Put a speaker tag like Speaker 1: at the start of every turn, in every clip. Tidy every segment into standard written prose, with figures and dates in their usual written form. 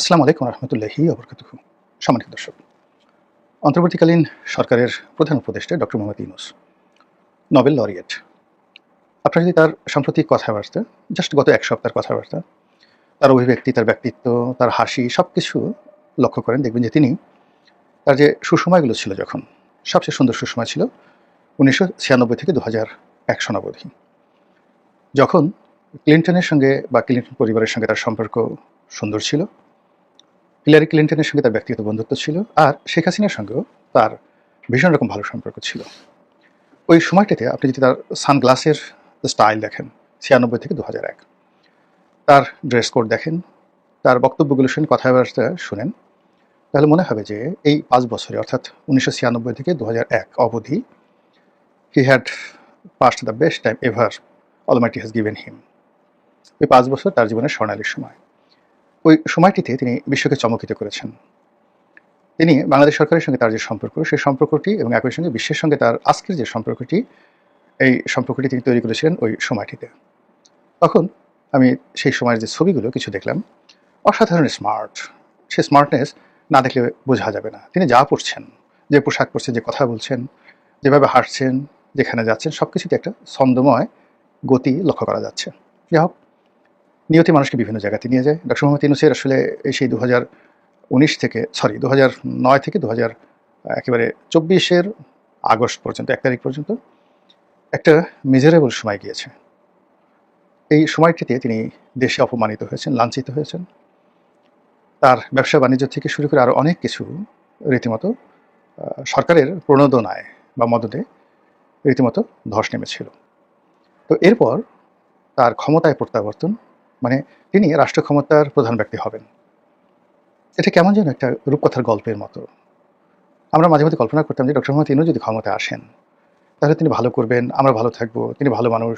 Speaker 1: আসসালামু আলাইকুম রহমতুল্লাহি ওবরকাতুহু। সম্মানিত দর্শক, অন্তর্বর্তীকালীন সরকারের প্রধান উপদেষ্টা doctor Mohammad Yunus, Nobel laureate. আপনারা যদি তার সাম্প্রতিক কথাবার্তা, জাস্ট গত এক সপ্তাহের কথাবার্তা, তার অভিব্যক্তি, তার ব্যক্তিত্ব, তার হাসি সব কিছু লক্ষ্য করেন, দেখবেন যে তিনি তার যে সুসময়গুলো ছিল, যখন সবচেয়ে সুন্দর সুসময় ছিল 1996 থেকে 2001 সনাবধি, যখন ক্লিন্টনের সঙ্গে বা ক্লিন্টন পরিবারের সঙ্গে তার সম্পর্ক সুন্দর ছিল, হিলারি ক্লিন্টনের সঙ্গে তার ব্যক্তিগত বন্ধুত্ব ছিল, আর শেখ হাসিনার সঙ্গেও তার ভীষণ রকম ভালো সম্পর্ক ছিল। ওই সময়টাতে আপনি যদি তার সানগ্লাসের স্টাইল দেখেন 96 থেকে 2001, তার ড্রেস কোড দেখেন, তার বক্তব্যগুলো শুনে, কথাবার্তা শুনেন, তাহলে মনে হবে যে এই 5 বছরে, অর্থাৎ 1996 থেকে 2001 অবধি, he had passed the best time ever Almighty has given him. ওই 5 বছর তার জীবনের স্বর্ণালী সময়। ওই সময়টিতে তিনি বিশ্বকে চমকিত করেছেন। তিনি বাংলাদেশ সরকারের সঙ্গে তার যে সম্পর্ক, সেই সম্পর্কটি এবং একই সঙ্গে বিশ্বের সঙ্গে তার আজকের যে সম্পর্কটি, এই সম্পর্কটি তিনি তৈরি করেছিলেন ওই সময়টিতে। তখন আমি সেই সময়ের যে ছবিগুলো কিছু দেখলাম, অসাধারণ স্মার্ট। সে স্মার্টনেস না দেখলে বোঝা যাবে না। তিনি যা পড়ছেন, যে পোশাক পরছেন, যে কথা বলছেন, যেভাবে হাঁটছেন, যেখানে যাচ্ছেন, সব কিছুতে একটা ছন্দময় গতি লক্ষ্য করা যাচ্ছে। যাই হোক, নিয়তি মানুষকে বিভিন্ন জায়গাতে নিয়ে যায়। ডক্টর মোহাম্মদ ইউনূসের আসলে সেই 2009 থেকে 2000 একেবারে 24 আগস্ট পর্যন্ত, 1 তারিখ পর্যন্ত একটা মেজারেবল সময় গিয়েছে। এই সময়টিতে তিনি দেশে অপমানিত হয়েছেন, লাঞ্ছিত হয়েছেন। তার ব্যবসা বাণিজ্য থেকে শুরু করে আরও অনেক কিছু রীতিমতো সরকারের প্রণোদনায় বা মদদে রীতিমতো ধস নেমেছিল। তো এরপর তার ক্ষমতায় প্রত্যাবর্তন, মানে তিনি রাষ্ট্র ক্ষমতার প্রধান ব্যক্তি হবেন, এটা কেমন যেন একটা রূপকথার গল্পের মতো। আমরা মাঝে মাঝে কল্পনা করতাম যে ডক্টর মোহাম্মদ ইউনূস যদি ক্ষমতায় আসেন, তাহলে তিনি ভালো করবেন, আমরা ভালো থাকবো, তিনি ভালো মানুষ,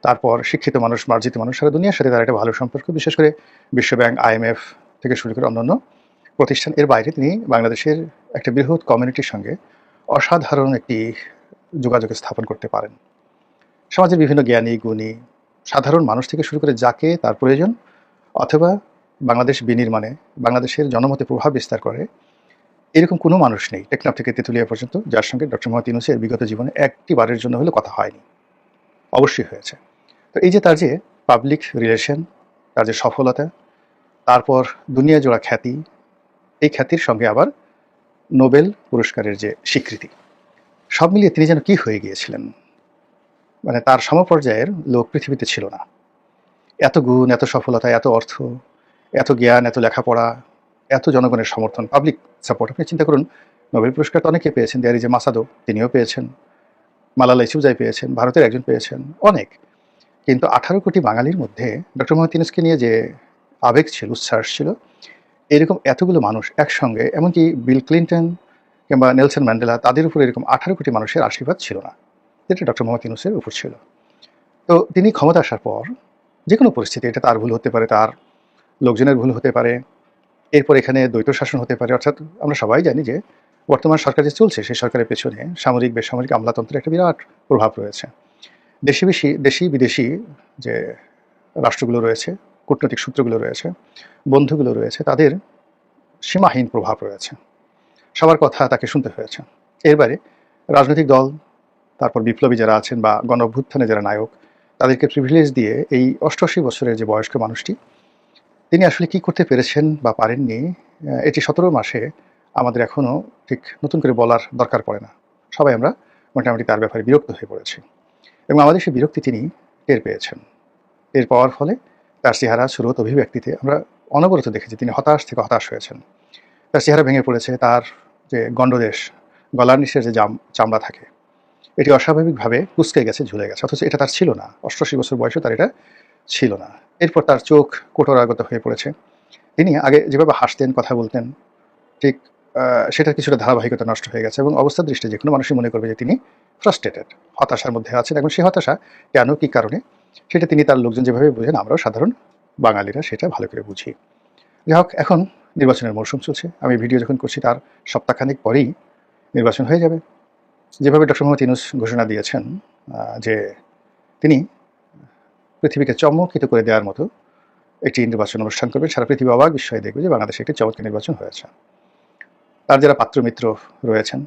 Speaker 1: তারপর শিক্ষিত মানুষ, মার্জিত মানুষ, সারা দুনিয়ার সাথে তার একটা ভালো সম্পর্ক, বিশেষ করে বিশ্বব্যাংক, IMF থেকে শুরু করে অন্যান্য প্রতিষ্ঠান। এর বাইরে তিনি বাংলাদেশের একটা বৃহৎ কমিউনিটির সঙ্গে অসাধারণ একটি যোগাযোগ স্থাপন করতে পারেন। সমাজের বিভিন্ন জ্ঞানী, গুণী, সাধারণ মানুষ থেকে শুরু করে যাকে তার প্রয়োজন, অথবা বাংলাদেশ বিনির্মাণে বাংলাদেশের জনমতে প্রভাব বিস্তার করে, এরকম কোনো মানুষ নেই টেকনাফ থেকে তেঁতুলিয়া পর্যন্ত যার সঙ্গে ডক্টর মোহাম্মদ ইউনূসের বিগত জীবনে একটি বারের জন্য হলেও কথা হয়নি। অবশ্যই হয়েছে। তো এই যে তার যে পাবলিক রিলেশন, তার যে সফলতা, তারপর দুনিয়া জোড়া খ্যাতি, এই খ্যাতির সঙ্গে আবার নোবেল পুরস্কারের যে স্বীকৃতি, সব মিলিয়ে তিনি যেন কি হয়ে গিয়েছিলেন। মানে তার সমপর্যায়ের লোক পৃথিবীতে ছিল না। এত গুণ, এত সফলতা, এত অর্থ, এত জ্ঞান, এত লেখাপড়া, এত জনগণের সমর্থন, পাবলিক সাপোর্ট। আপনি চিন্তা করুন, নোবেল পুরস্কার তো অনেকে পেয়েছেন, দেয়ার ইজ এ মাসাদো, তিনিও পেয়েছেন, মালালা ইউসুফজাই পেয়েছেন, ভারতের একজন পেয়েছেন, অনেক। কিন্তু 18 কোটি বাঙালির মধ্যে ডক্টর মোহাম্মদ ইউনূসকে নিয়ে যে আবেগ ছিল, উচ্ছ্বাস ছিল, এরকম এতগুলো মানুষ একসঙ্গে, এমনকি বিল ক্লিন্টন কিংবা নেলসন ম্যান্ডেলা, তাদের উপর এরকম 18 কোটি মানুষের আশীর্বাদ ছিল না, যেটা ডক্টর মোহাম্মদ ইউনূসের উপর ছিল। তো তিনি ক্ষমতা আসার পর যে কোনো পরিস্থিতি, এটা তার ভুল হতে পারে, তার লোকজনের ভুল হতে পারে, এরপর এখানে দ্বৈত শাসন হতে পারে। অর্থাৎ আমরা সবাই জানি যে বর্তমান সরকার যে চলছে, সেই সরকারের পেছনে সামরিক, বেসামরিক, আমলাতন্ত্রের একটা বিরাট প্রভাব রয়েছে। দেশি বিদেশি যে রাষ্ট্রগুলো রয়েছে, কূটনৈতিক সূত্রগুলো রয়েছে, বন্ধুগুলো রয়েছে, তাদের সীমাহীন প্রভাব রয়েছে। সবার কথা তাকে শুনতে হয়েছে। এর বাইরে রাজনৈতিক দল, তারপর বিপ্লবী যারা আছেন বা গণ অভ্যুত্থানে যারা নায়ক, তাদেরকে প্রিভিলেজ দিয়ে এই 88 বছরের যে বয়স্ক মানুষটি, তিনি আসলে কি করতে পেরেছেন বা পারেননি, এটি 17 মাসে আমাদের এখনও ঠিক নতুন করে বলার দরকার পড়ে না। সবাই আমরা মোটামুটি তার ব্যাপারে বিরক্ত হয়ে পড়েছি, এবং আমাদের সেই বিরক্তি তিনি টের পেয়েছেন। টের পাওয়ার ফলে তার চেহারা, সুরত, অভিব্যক্তিতে আমরা অনবরত দেখেছি তিনি হতাশ থেকে হতাশ হয়েছেন। তার চেহারা ভেঙে পড়েছে, তার যে গণ্ডদেশ, গলার নিচের যে চামড়া থাকে, এটি অস্বাভাবিকভাবে কুঁচকে গেছে, ঝুলে গেছে, অথচ এটা তার ছিল না। 88 বছর বয়সে তার এটা ছিল না। এরপর তার চোখ কোটরাগত হয়ে পড়েছে। তিনি আগে যেভাবে হাসতেন, কথা বলতেন, ঠিক সেটার কিছুটা ধারাবাহিকতা নষ্ট হয়ে গেছে, এবং অবস্থার দৃষ্টিতে যে কোনো মানুষই মনে করবে যে তিনি ফ্রাস্ট্রেটেড, হতাশার মধ্যে আছেন। এখন সেই হতাশা কেন, কী কারণে, সেটা তিনি তার লোকজন যেভাবে বুঝেন, আমরাও সাধারণ বাঙালিরা সেটা ভালো করে বুঝি। যাই হোক, এখন নির্বাচনের মৌসুম চলছে। আমি ভিডিও যখন করছি তার সপ্তাহখানেক পরেই নির্বাচন হয়ে যাবে। যেভাবে ডক্টর মোহাম্মদ ইউনূস ঘোষণা দিয়েছেন যে তিনি পৃথিবীকে চমকিত করে দেওয়ার মতো একটি নির্বাচন অনুষ্ঠান করবেন, সারা পৃথিবী অবাক বিস্ময়ে দেখবে যে বাংলাদেশে একটি চমৎকার নির্বাচন হয়েছে। তার যারা পাত্রমিত্র রয়েছেন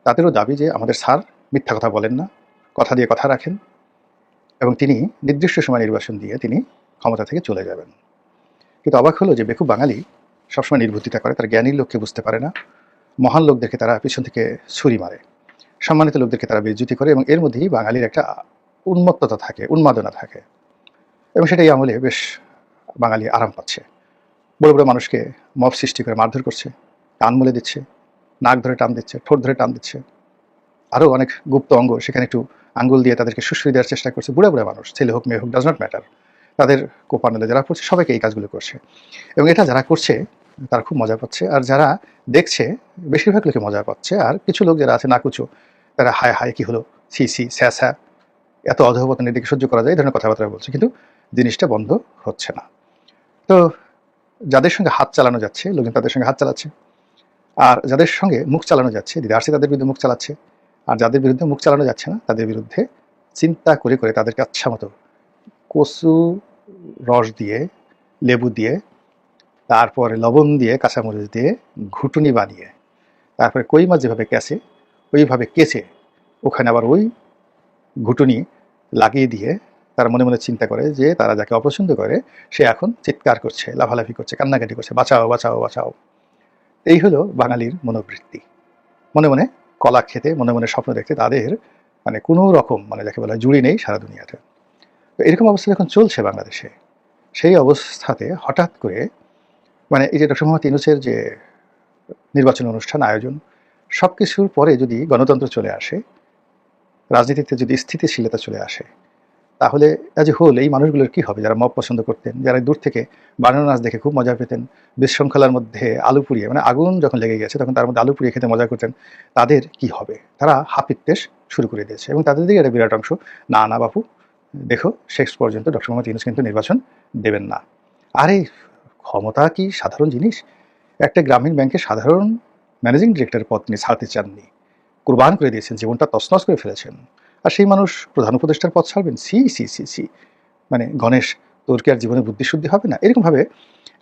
Speaker 1: তাদেরও দাবি যে আমাদের স্যার মিথ্যা কথা বলেন না, কথা দিয়ে কথা রাখেন, এবং তিনি নির্দিষ্ট সময় নির্বাচন দিয়ে তিনি ক্ষমতা থেকে চলে যাবেন। কিন্তু অবাক হলো যে বেকুব বাঙালি সবসময় নির্বুদ্ধিতা করে, তার জ্ঞানীর লোককে বুঝতে পারে না, মহান লোকদেরকে তারা পিছন থেকে ছুরি মারে, সম্মানিত লোকদেরকে তারা বেইজ্জতি করে, এবং এর মধ্যেই বাঙালির একটা উন্মত্ততা থাকে, উন্মাদনা থাকে, এবং সেটাই আমলে বেশ বাঙালি আরাম পাচ্ছে। বড় বড় মানুষকে মব সৃষ্টি করে মারধর করছে, কান মলে দিচ্ছে, নাক ধরে টান দিচ্ছে, ঠোঁট ধরে টান দিচ্ছে, আরও অনেক গুপ্ত অঙ্গ সেখানে একটু আঙ্গুল দিয়ে তাদেরকে সুশ্রী দেওয়ার চেষ্টা করছে। বুড়া বুড়া মানুষ, ছেলে হোক মেয়ে হোক, ডাজ নট ম্যাটার, তাদের কোপানেলে যারা করছে সবাইকে এই কাজগুলো করছে, এবং এটা যারা করছে তারা খুব মজা পাচ্ছে, আর যারা দেখছে বেশিরভাগ লোকে মজা পাচ্ছে, আর কিছু লোক যারা আছে নাকুচো তারা হায় হায় কি হলো, সি সি স্যা স্যা, এত অধঃপতনের দিকে সহ্য করা যায় এই ধরনের কথাবার্তা বলছে, কিন্তু জিনিসটা বন্ধ হচ্ছে না। তো যাদের সঙ্গে হাত চালানো যাচ্ছে লোকজন তাদের সঙ্গে হাত চালাচ্ছে, আর যাদের সঙ্গে মুখ চালানো যাচ্ছে দিদারসি তাদের বিরুদ্ধে মুখ চালাচ্ছে, আর যাদের বিরুদ্ধে মুখ চালানো যাচ্ছে না তাদের বিরুদ্ধে চিন্তা করে করে তাদেরকে আচ্ছা মতো কচু রস দিয়ে, লেবু দিয়ে, তারপরে লবণ দিয়ে, কাঁচামরিচ দিয়ে ঘুটুনি বানিয়ে, তারপরে কই মাছ যেভাবে কেসে ওইভাবে কেচে ওখানে আবার ওই ঘুটুনি লাগিয়ে দিয়ে তারা মনে মনে চিন্তা করে যে তারা যাকে অপছন্দ করে সে এখন চিৎকার করছে, লাফালাফি করছে, কান্নাকাটি করছে, বাঁচাও বাঁচাও বাঁচাও। এই হলো বাঙালির মনোবৃত্তি। মনে মনে কলা খেতে, মনে মনে স্বপ্ন দেখতে তাদের মানে কোনো রকম মানে যাকে বলা হয় জুড়ি নেই সারা দুনিয়াতে। তো এরকম অবস্থা যখন চলছে বাংলাদেশে, সেই অবস্থাতে হঠাৎ করে মানে এই যে ডক্টর মোহাম্মদ ইউনূসের যে নির্বাচন অনুষ্ঠান আয়োজন, সব কিছুর পরে যদি গণতন্ত্র চলে আসে, রাজনীতিতে যদি স্থিতিশীলতা চলে আসে, তাহলে অ্যাজ এ হোল এই মানুষগুলোর কী হবে যারা মব পছন্দ করতেন, যারা দূর থেকে বানানো নাচ দেখে খুব মজা পেতেন, বিশৃঙ্খলার মধ্যে আলু পুড়িয়ে মানে আগুন যখন লেগে গেছে তখন তার মধ্যে আলু পুড়িয়ে খেতে মজা করতেন, তাদের কি হবে? তারা হাপিত্যেশ শুরু করে দিয়েছে, এবং তাদের দিকে একটা বিরাট অংশ না না বাপু দেখো শেষ পর্যন্ত ডক্টর মোহাম্মদ ইউনূস কিন্তু নির্বাচন দেবেন না। আরে ক্ষমতা কি সাধারণ জিনিস? একটা গ্রামীণ ব্যাংকের সাধারণ ম্যানেজিং ডিরেক্টরের পদ তিনি ছাড়তে চাননি, কুরবান করে দিয়েছেন, জীবনটা তছনছ করে ফেলেছেন, আর সেই মানুষ প্রধান উপদেষ্টার পদ ছাড়বেন? সি সি সি সি, মানে গণেশ তোর কি আর জীবনে বুদ্ধিশুদ্ধি হবে না? এরকমভাবে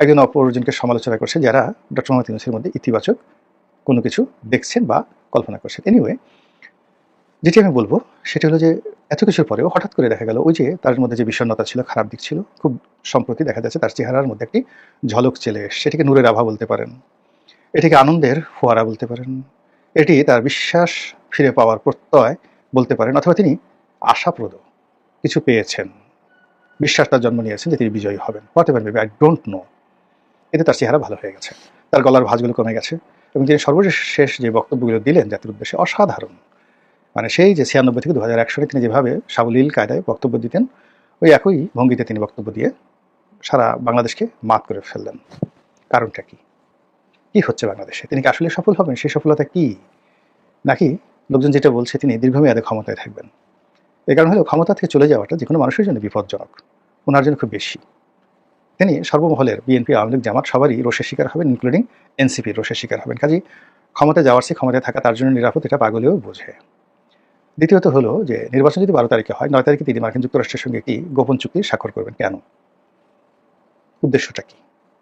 Speaker 1: একজন অপরজনকে সমালোচনা করছে যারা ডক্টর মোহাম্মদ ইউনূসের মধ্যে ইতিবাচক কোনো কিছু দেখছেন বা কল্পনা করছেন। এনিওয়ে, যেটি আমি বলবো সেটা হলো যে এত কিছুর পরেও হঠাৎ করে দেখা গেল ওই যে তার মধ্যে যে বিষণ্ণতা ছিল, খারাপ দিক ছিল, খুব সম্প্রতি দেখা যাচ্ছে তার চেহারার মধ্যে একটি ঝলক চলে এসছে। সেটিকে নূরের আভা বলতে পারেন, এটিকে আনন্দের ফোয়ারা বলতে পারেন, এটি তার বিশ্বাস ফিরে পাওয়ার প্রত্যয় বলতে পারেন, অথবা তিনি আশাপ্রদ কিছু পেয়েছেন, বিশ্বাস তার জন্ম নিয়েছেন যে তিনি বিজয়ী হবেন। What ever maybe, I don't know. এতে তার চেহারা ভালো হয়ে গেছে, তার গলার ভাঁজগুলো কমে গেছে, এবং তিনি সর্বশেষ যে বক্তব্যগুলো দিলেন জাতির উদ্দেশ্যে অসাধারণ। মানে সেই যে 96 থেকে 2001 সালে তিনি যেভাবে সাবলীল কায়দায় বক্তব্য দিতেন, ওই একই ভঙ্গিতে তিনি বক্তব্য দিয়ে সারা বাংলাদেশকে মাত করে ফেললেন। কারণটা কি? কি হচ্ছে বাংলাদেশে? তিনি কি আসলে সফল হবেন? সেই সফলতা কি? নাকি লোকজন যেটা বলছে তিনি দীর্ঘমেয়াদে ক্ষমতায় থাকবেন? এই কারণ হলো ক্ষমতা থেকে চলে যাওয়াটা যে কোনো মানুষের জন্য বিপজ্জনক, ওনার জন্য খুব বেশি। তিনি সর্বমহলের বিএনপি, আওয়ামী লীগ, জামাত সবারই রোষের শিকার হবেন, ইনক্লুডিং এনসিপির রোষের শিকার হবেন। কাজেই ক্ষমতায় যাওয়ার চেয়ে ক্ষমতায় থাকা তার জন্য নিরাপদ, এটা পাগলেও বোঝে। দ্বিতীয়ত হলো যে নির্বাচন যদি 12 তারিখে হয়, 9 তারিখে তিনি মার্কিন যুক্তরাষ্ট্রের সঙ্গে একটি গোপন চুক্তি স্বাক্ষর করবেন। কেন? উদ্দেশ্যটা কি?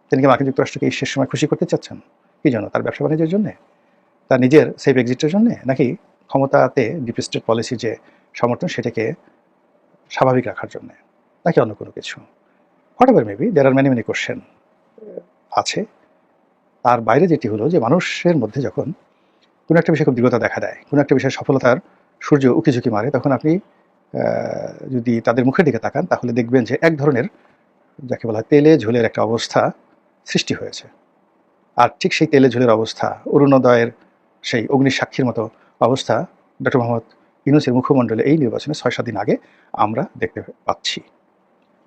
Speaker 1: তিনি কি মার্কিন যুক্তরাষ্ট্রকে এই শেষ সময় খুশি করতে চাচ্ছেন? কি জন্য? তার ব্যবসা বাণিজ্যের জন্যে, তার নিজের সেফ এক্সিটের জন্যে, নাকি ক্ষমতাতে ডিপ স্টেট পলিসির যে সমর্থন সেটাকে স্বাভাবিক রাখার জন্যে, নাকি অন্য কোনো কিছু? Whatever maybe, there are many many question আছে। তার বাইরে যেটি হলো যে মানুষের মধ্যে যখন কোনো একটা বিষয়ে খুব দৃঢ়তা দেখা দেয়, কোনো একটা বিষয়ে সফলতার সূর্য উকিঝুঁকি মারে, তখন আপনি যদি তাদের মুখের দিকে তাকান তাহলে দেখবেন যে এক ধরনের যাকে বলা হয় তেলে ঝোলের একটা অবস্থা সৃষ্টি হয়েছে। আর ঠিক সেই তেলে ঝোলের অবস্থা, অরুণোদয়ের সেই অগ্নিসাক্ষীর মতো অবস্থা ডক্টর মোহাম্মদ ইউনূসের মুখমণ্ডলে এই নির্বাচনে 6-7 দিন আগে আমরা দেখতে পাচ্ছি।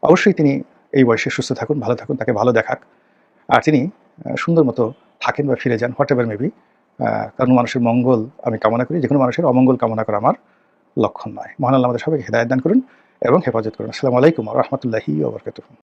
Speaker 1: অবশ্যই তিনি এই বয়সে সুস্থ থাকুন, ভালো থাকুন, তাকে ভালো দেখাক, আর তিনি সুন্দর মতো থাকেন বা ফিরে যান, হোয়াট এভার মেবি। কারণ মানুষের মঙ্গল আমি কামনা করি, যে কোনো মানুষের অমঙ্গল কামনা করা আমার লক্ষণ নয়। মহান আল্লাহ আমাদের সবাইকে হেদায়েত দান করুন এবং হেফাজত করুন। আসসালামু আলাইকুম ওয়া রাহমাতুল্লাহি ওয়া বারাকাতুহু।